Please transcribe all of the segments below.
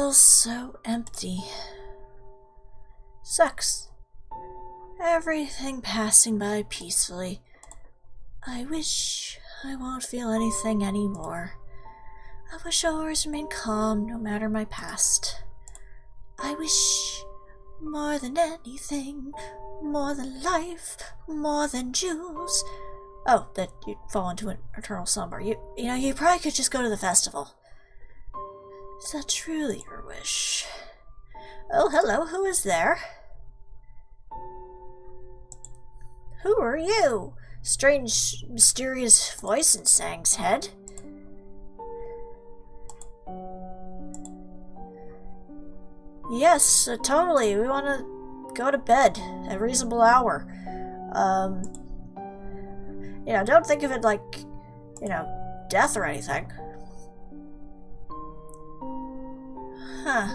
feels so empty. Sucks. Everything passing by peacefully. I wish I won't feel anything anymore. I wish I always remain calm no matter my past. I wish more than anything, more than life, more than jewels. Oh, that you'd fall into an eternal slumber. You know, you probably could just go to the festival. Is that truly your wish? Oh, hello, who is there? Who are you? Strange, mysterious voice in Sang's head. Yes, totally. We want to go to bed at a reasonable hour. You know, don't think of it like, you know, death or anything. Huh.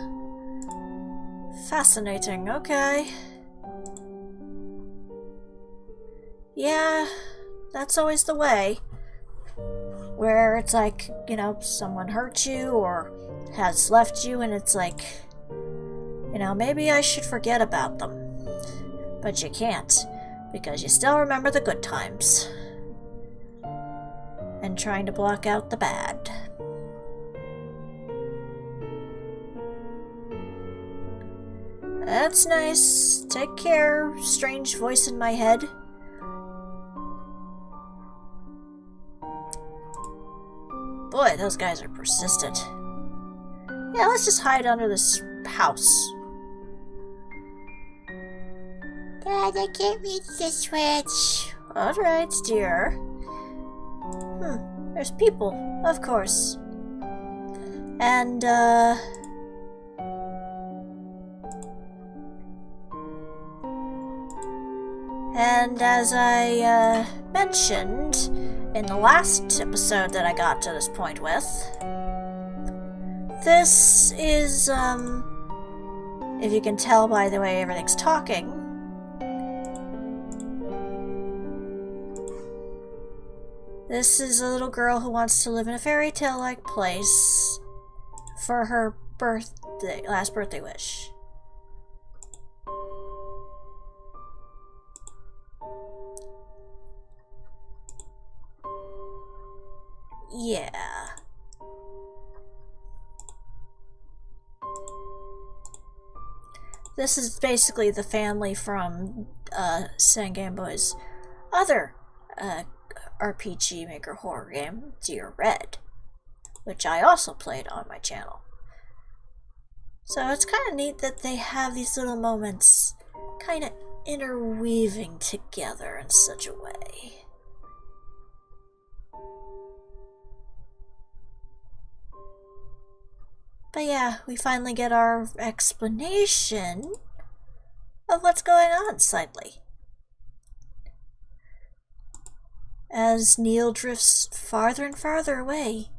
Fascinating, okay. Yeah, that's always the way. Where it's like, you know, someone hurt you or has left you and it's like, you know, maybe I should forget about them. But you can't, because you still remember the good times. And trying to block out the bad. That's nice. Take care, strange voice in my head. Boy, those guys are persistent. Yeah, let's just hide under this house. Dad, I can't reach the switch. Alright, dear. There's people, of course. And, as I, mentioned in the last episode that I got to this point with, this is, if you can tell by the way everything's talking, this is a little girl who wants to live in a fairy tale-like place for her last birthday wish. Yeah. This is basically the family from Sangambo's other RPG Maker horror game, Dear Red, which I also played on my channel. So it's kind of neat that they have these little moments kind of interweaving together in such a way. But yeah, we finally get our explanation of what's going on slightly. As Neil drifts farther and farther away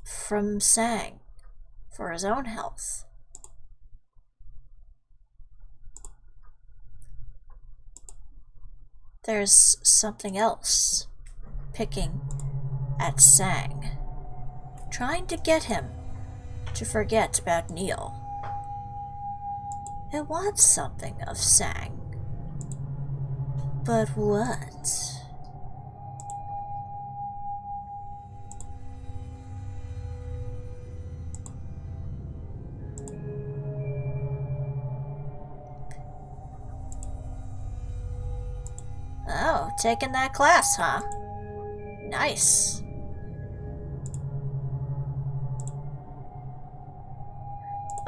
from Sang for his own health. There's something else picking at Sang, trying to get him to forget about Neil. It wants something of Sang. But what? Oh, taking that class, huh? Nice.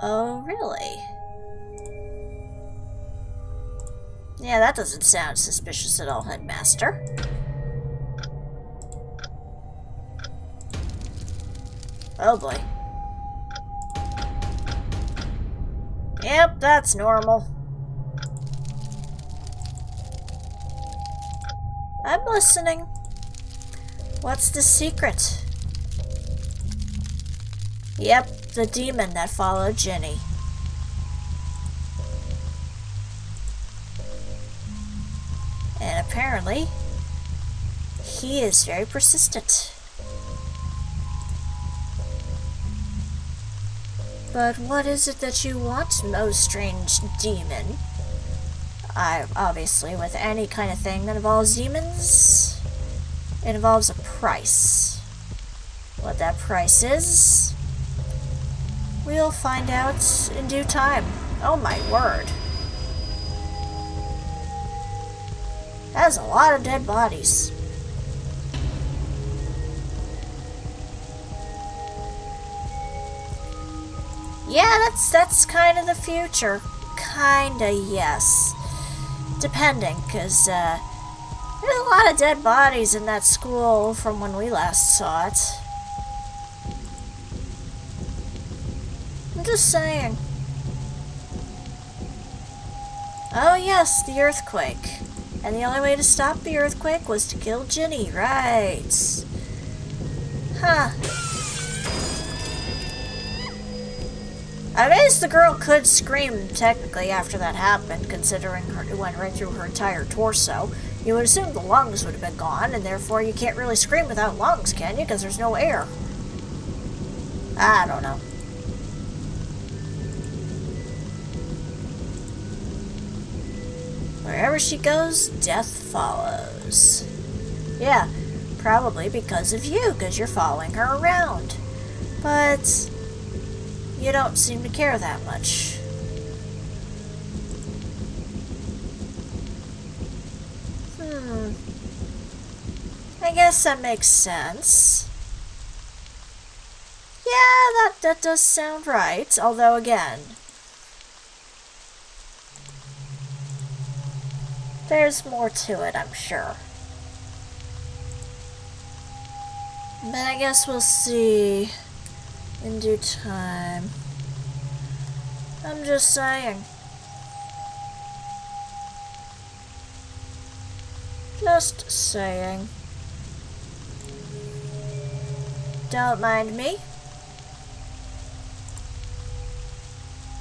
Oh, really? Yeah, that doesn't sound suspicious at all, Headmaster. Oh boy. Yep, that's normal. I'm listening. What's the secret? Yep, the demon that followed Ginny. And apparently, he is very persistent. But what is it that you want, oh strange demon? Obviously, with any kind of thing that involves demons, it involves a price. What that price is, we'll find out in due time. Oh my word. That's a lot of dead bodies. Yeah, that's kind of the future. Kinda, yes. Depending, because there's a lot of dead bodies in that school from when we last saw it. I'm just saying. Oh yes, the earthquake. And the only way to stop the earthquake was to kill Ginny, right? Huh. I guess the girl could scream, technically, after that happened, considering it went right through her entire torso. You would assume the lungs would have been gone, and therefore you can't really scream without lungs, can you? Because there's no air. I don't know. Wherever she goes, death follows. Yeah, probably because of you, because you're following her around. But you don't seem to care that much. I guess that makes sense. Yeah, that does sound right, although again, there's more to it, I'm sure. But I guess we'll see in due time. I'm just saying. Just saying. Don't mind me.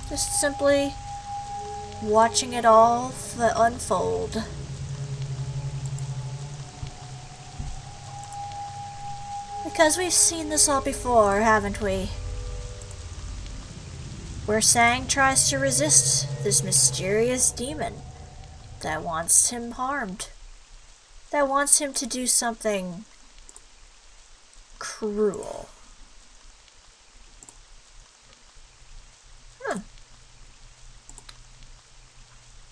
Just simply watching it all unfold. Because we've seen this all before, haven't we? Where Sang tries to resist this mysterious demon that wants him harmed. That wants him to do something cruel.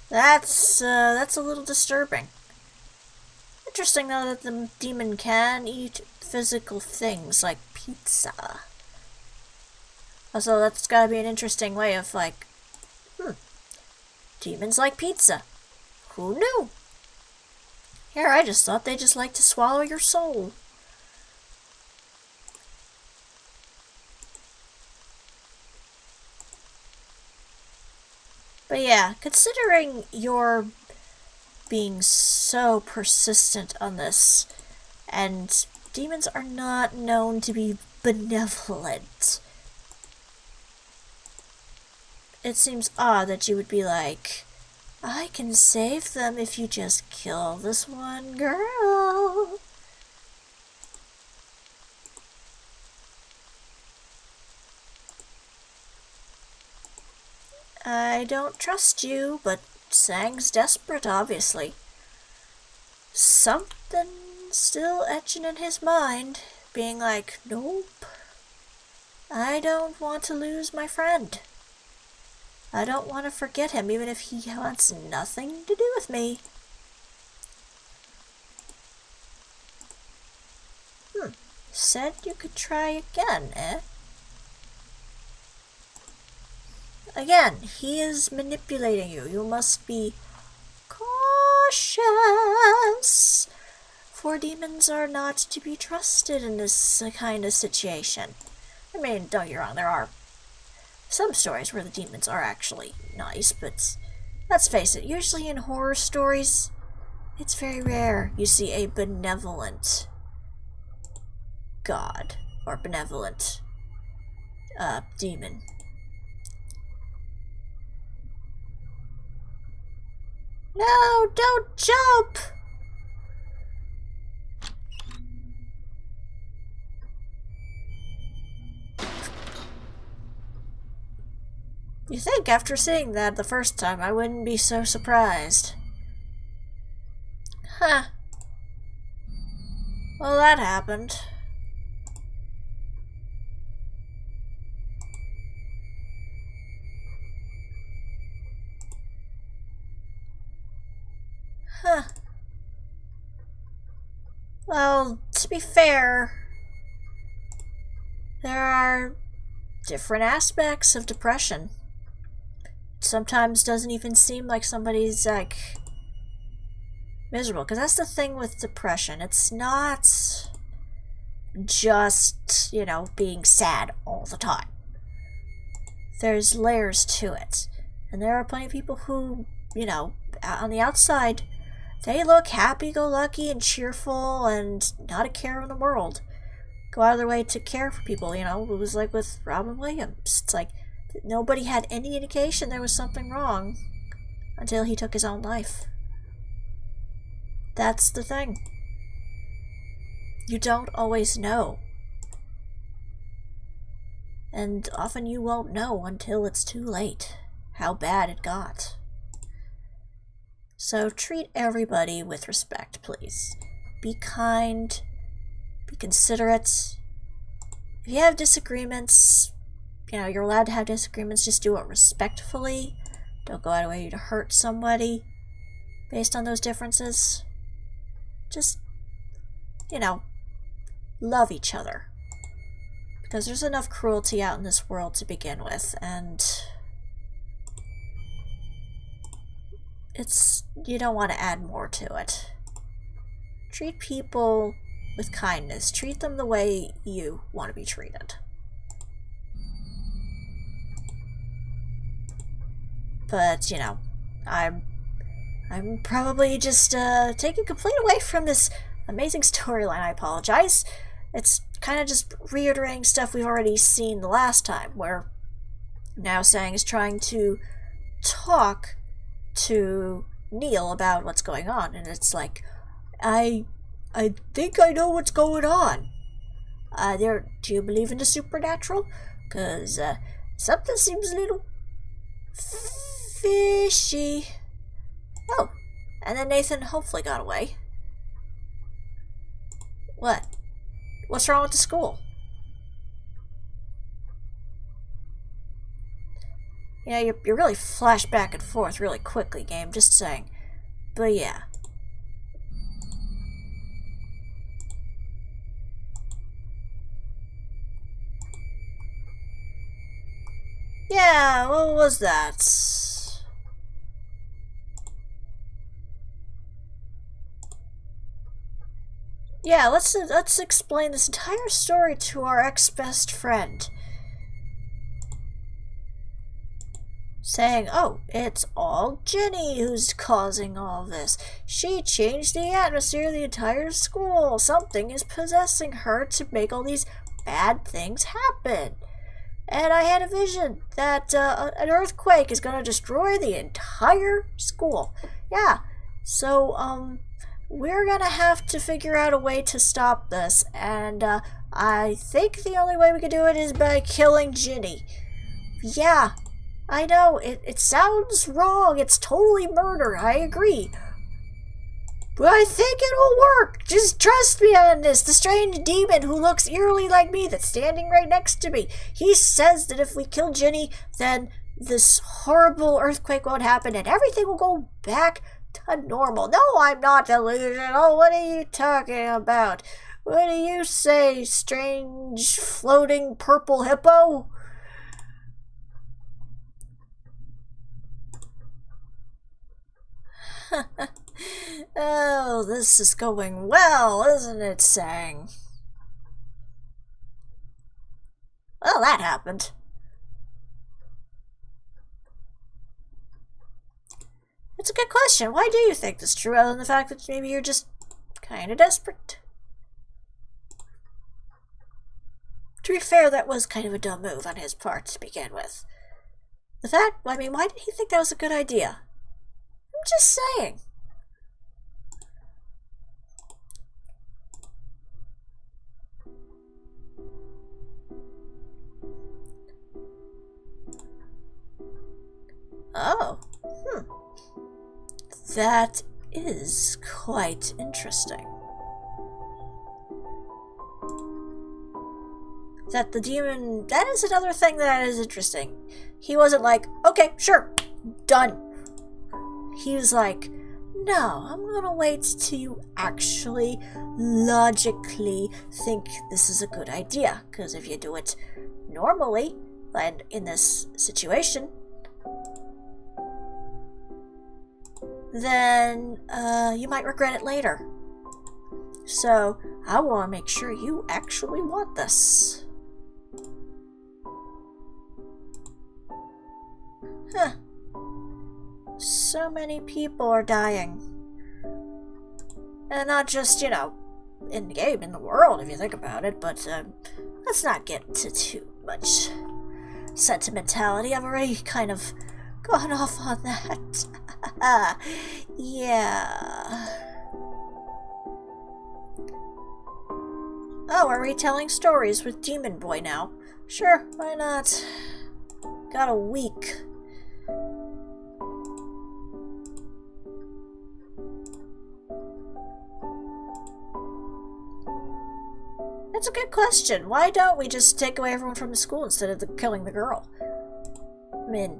That's a little disturbing. Interesting though that the demon can eat physical things like pizza. Also, that's gotta be an interesting way of like, demons like pizza. Who knew? Here, I just thought they just like to swallow your soul. But yeah, considering you're being so persistent on this, and demons are not known to be benevolent, it seems odd that you would be like, I can save them if you just kill this one girl. I don't trust you, but Sang's desperate, obviously. Something still etching in his mind, being like, nope, I don't want to lose my friend. I don't want to forget him, even if he wants nothing to do with me. Said you could try again, eh? Again, he is manipulating you. You must be cautious, for demons are not to be trusted in this kind of situation. I mean, don't get me wrong, there are some stories where the demons are actually nice, but let's face it, usually in horror stories, it's very rare you see a benevolent god or benevolent demon. No, don't jump! You think after seeing that the first time I wouldn't be so surprised. Huh. Well, that happened. Huh. Well, to be fair, there are different aspects of depression. It sometimes doesn't even seem like somebody's, like, miserable. Because that's the thing with depression. It's not just, you know, being sad all the time. There's layers to it. And there are plenty of people who, you know, on the outside, they look happy-go-lucky and cheerful and not a care in the world. Go out of their way to care for people, you know. It was like with Robin Williams. It's like nobody had any indication there was something wrong until he took his own life. That's the thing. You don't always know. And often you won't know until it's too late how bad it got. So treat everybody with respect, please. Be kind. Be considerate. If you have disagreements, you know, you're allowed to have disagreements. Just do it respectfully. Don't go out of your way to hurt somebody based on those differences. Just, you know, love each other. Because there's enough cruelty out in this world to begin with, and you don't want to add more to it. Treat people with kindness. Treat them the way you want to be treated. But, you know, I'm probably just taking complete away from this amazing storyline. I apologize. It's kind of just reiterating stuff we've already seen the last time, where Now Sang is trying to talk to Neil about what's going on, and it's like, I think I know what's going on. Do you believe in the supernatural? 'Cause something seems a little fishy. Oh, and then Nathan hopefully got away. What? What's wrong with the school? You know, you really flash back and forth really quickly, game, just saying. But yeah. Yeah, what was that? Yeah, let's explain this entire story to our ex-best friend. Saying, oh, it's all Ginny who's causing all this. She changed the atmosphere of the entire school. Something is possessing her to make all these bad things happen. And I had a vision that an earthquake is going to destroy the entire school. Yeah, so, we're going to have to figure out a way to stop this. And I think the only way we can do it is by killing Ginny. Yeah. I know, it sounds wrong. It's totally murder. I agree. But I think it'll work. Just trust me on this. The strange demon who looks eerily like me that's standing right next to me. He says that if we kill Ginny, then this horrible earthquake won't happen and everything will go back to normal. No, I'm not delusional. What are you talking about? What do you say, strange floating purple hippo? Oh, this is going well, isn't it, Sang? Well, that happened. It's a good question. Why do you think this is true, other than the fact that maybe you're just kind of desperate? To be fair, that was kind of a dumb move on his part to begin with. The fact, I mean, why did he think that was a good idea? I'm just saying. That is quite interesting. That the demon... That is another thing that is interesting. He wasn't like, okay, sure, done. He was like, no, I'm gonna wait till you actually logically think this is a good idea. Because if you do it normally, and in this situation, then you might regret it later. So I want to make sure you actually want this. Huh. So many people are dying. And not just, you know, in the game, in the world, if you think about it, but let's not get to too much sentimentality. I've already kind of gone off on that. Yeah. Oh, we're retelling stories with Demon Boy now. Sure, why not? Got a week. That's a good question. Why don't we just take away everyone from the school instead of killing the girl? I mean,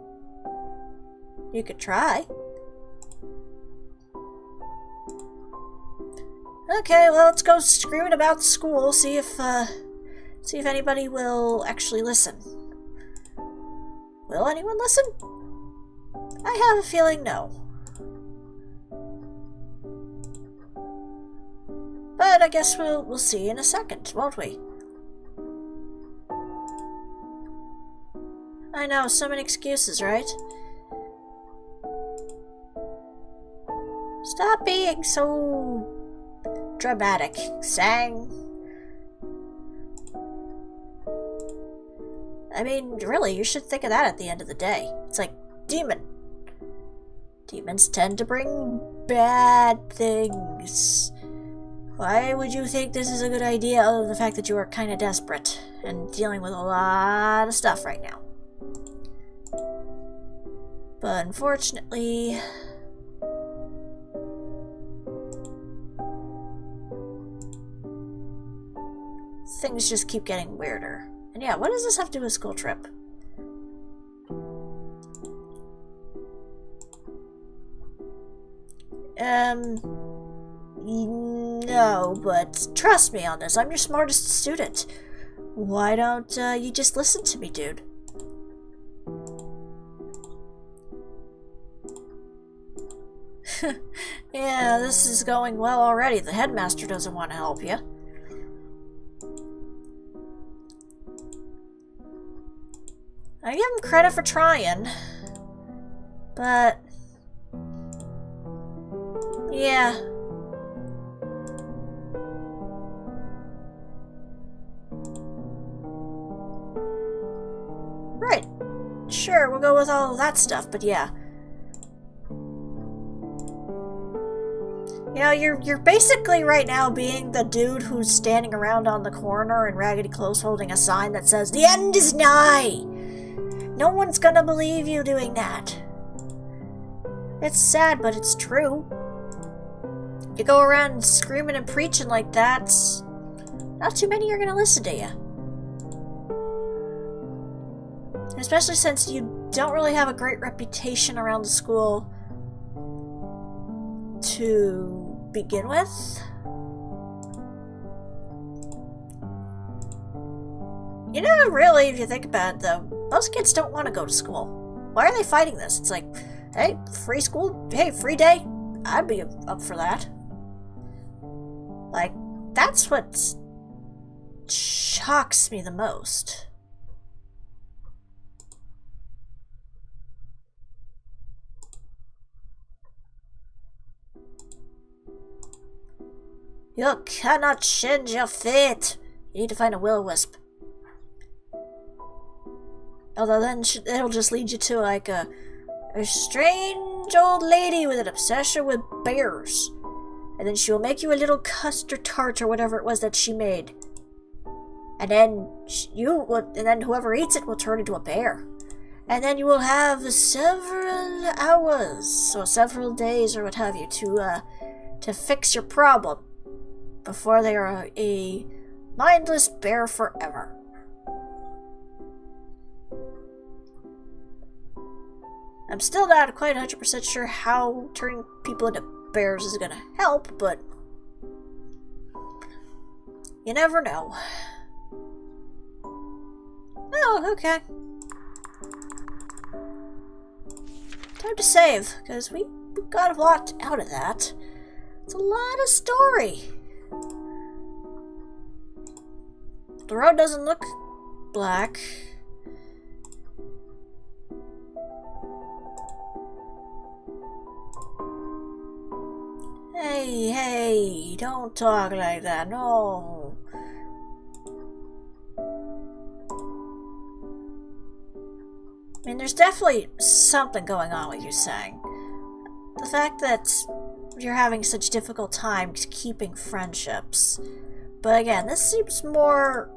you could try. Okay, well, let's go screaming about the school, see if anybody will actually listen. Will anyone listen? I have a feeling no. But I guess we'll see in a second, won't we? I know, so many excuses, right? Stop being so dramatic, Sang. I mean, really, you should think of that at the end of the day. It's like, demon. Demons tend to bring bad things. Why would you think this is a good idea other than the fact that you are kind of desperate and dealing with a lot of stuff right now? But unfortunately... things just keep getting weirder. And yeah, what does this have to do with school trip? No, but trust me on this. I'm your smartest student. Why don't you just listen to me, dude? Yeah, this is going well already. The headmaster doesn't want to help you. I give him credit for trying, but yeah. Right. Sure, we'll go with all of that stuff, but yeah. You know, you're basically right now being the dude who's standing around on the corner in raggedy clothes holding a sign that says, "The end is nigh!" No one's gonna believe you doing that. It's sad, but it's true. You go around screaming and preaching like that, not too many are gonna listen to you. Especially since you don't really have a great reputation around the school to begin with. You know, really, if you think about it, though, most kids don't want to go to school. Why are they fighting this? It's like, hey, free school? Hey, free day? I'd be up for that. Like, that's what shocks me the most. You cannot change your fate. You need to find a will-o-wisp. Although then it'll just lead you to like a strange old lady with an obsession with bears. And then she'll make you a little custard tart or whatever it was that she made. And then whoever eats it will turn into a bear. And then you will have several hours, or several days, or what have you, to fix your problem before they are a mindless bear forever. I'm still not quite 100% sure how turning people into bears is gonna help, but you never know. Oh, okay. Time to save, because we got a lot out of that. It's a lot of story. The road doesn't look black. Hey, don't talk like that, no. I mean, there's definitely something going on with you saying. The fact that you're having such difficult times keeping friendships. But again, this seems more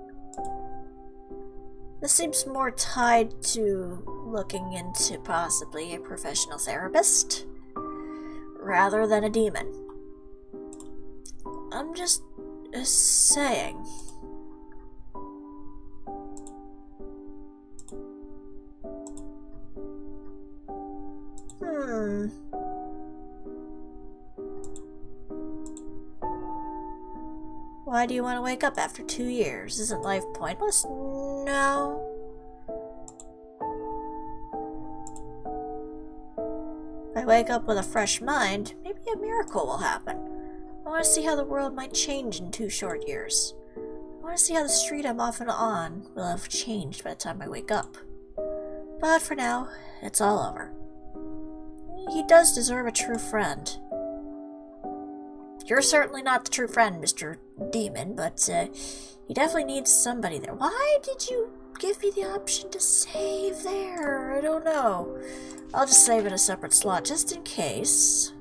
tied to looking into possibly a professional therapist rather than a demon. I'm just saying. Why do you want to wake up after 2 years? Isn't life pointless? No. If I wake up with a fresh mind, maybe a miracle will happen. I want to see how the world might change in 2 short years. I want to see how the street I'm often on will have changed by the time I wake up. But for now, it's all over. He does deserve a true friend. You're certainly not the true friend, Mr. Demon, but he definitely needs somebody there. Why did you give me the option to save there? I don't know. I'll just save in a separate slot just in case.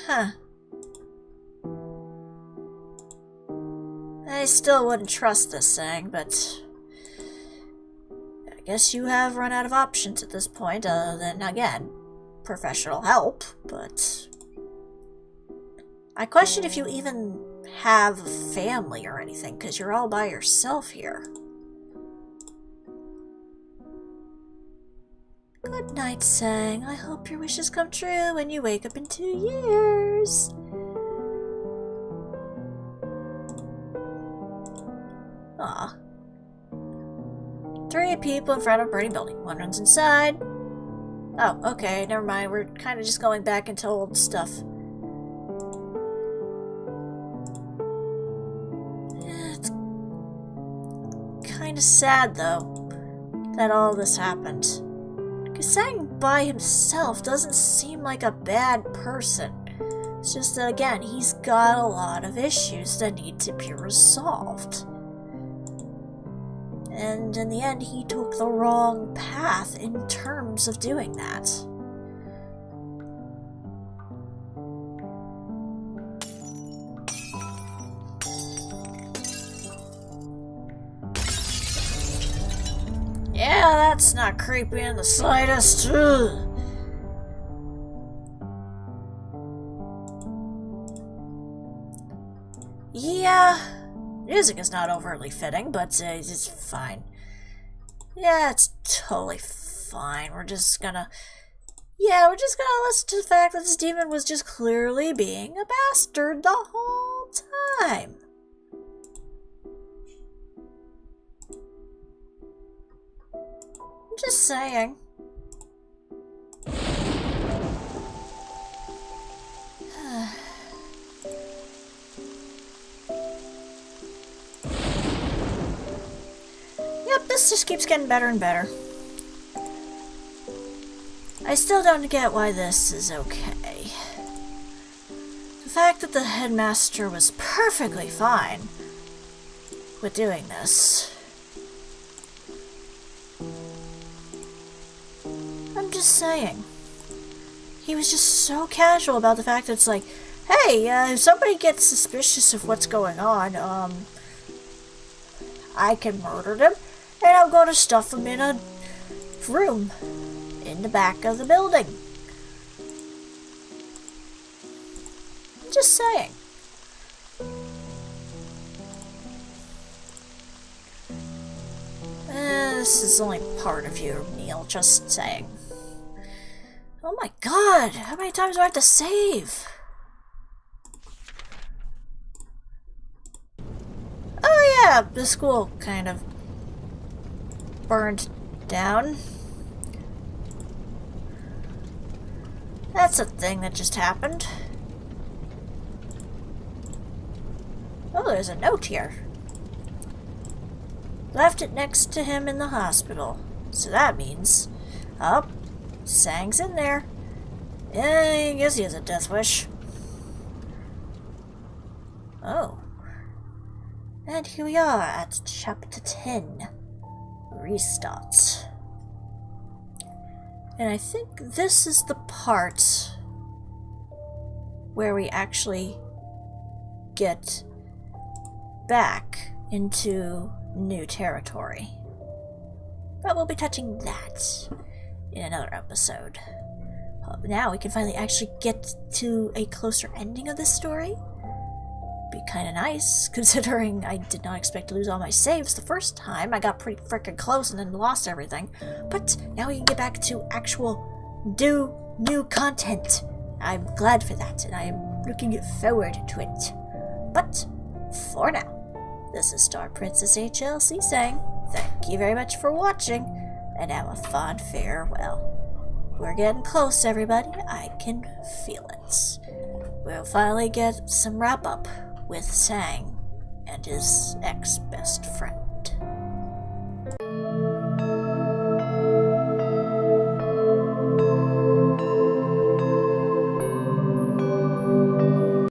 Huh. I still wouldn't trust this thing, but I guess you have run out of options at this point, other than, again, professional help, but I question if you even have a family or anything, because you're all by yourself here. Good night, Sang. I hope your wishes come true when you wake up in 2 years. Aw. 3 people in front of a burning building. One runs inside. Oh, okay, never mind. We're kind of just going back into old stuff. It's kind of sad, though, that all this happened. Because Sang by himself doesn't seem like a bad person. It's just that, again, he's got a lot of issues that need to be resolved. And in the end, he took the wrong path in terms of doing that. Yeah, that's not creepy in the slightest. Ugh. Yeah, music is not overly fitting, but it's fine. Yeah, it's totally fine. We're just gonna listen to the fact that this demon was just clearly being a bastard the whole time. I'm just saying. Yep, this just keeps getting better and better. I still don't get why this is okay. The fact that the headmaster was perfectly fine with doing this. I'm just saying. He was just so casual about the fact that it's like, Hey, if somebody gets suspicious of what's going on, I can murder them, and I'm going to stuff them in a room in the back of the building. Just saying. This is only part of you, Neil. Just saying. Oh my god, how many times do I have to save? Oh yeah, the school kind of burned down. That's a thing that just happened. Oh, there's a note here. Left it next to him in the hospital. So that means... Oh, Sang's in there. Yeah, I guess he has a death wish. Oh. And here we are at chapter 10. Restart. And I think this is the part where we actually get back into new territory. But we'll be touching that in another episode. Now we can finally actually get to a closer ending of this story. Be kind of nice, considering I did not expect to lose all my saves the first time. I got pretty freaking close and then lost everything. But now we can get back to actual new content. I'm glad for that, and I am looking forward to it. But for now, this is StarPrincessHLC saying thank you very much for watching, and have a fond farewell. We're getting close, everybody. I can feel it. We'll finally get some wrap-up with Sang and his ex-best friend.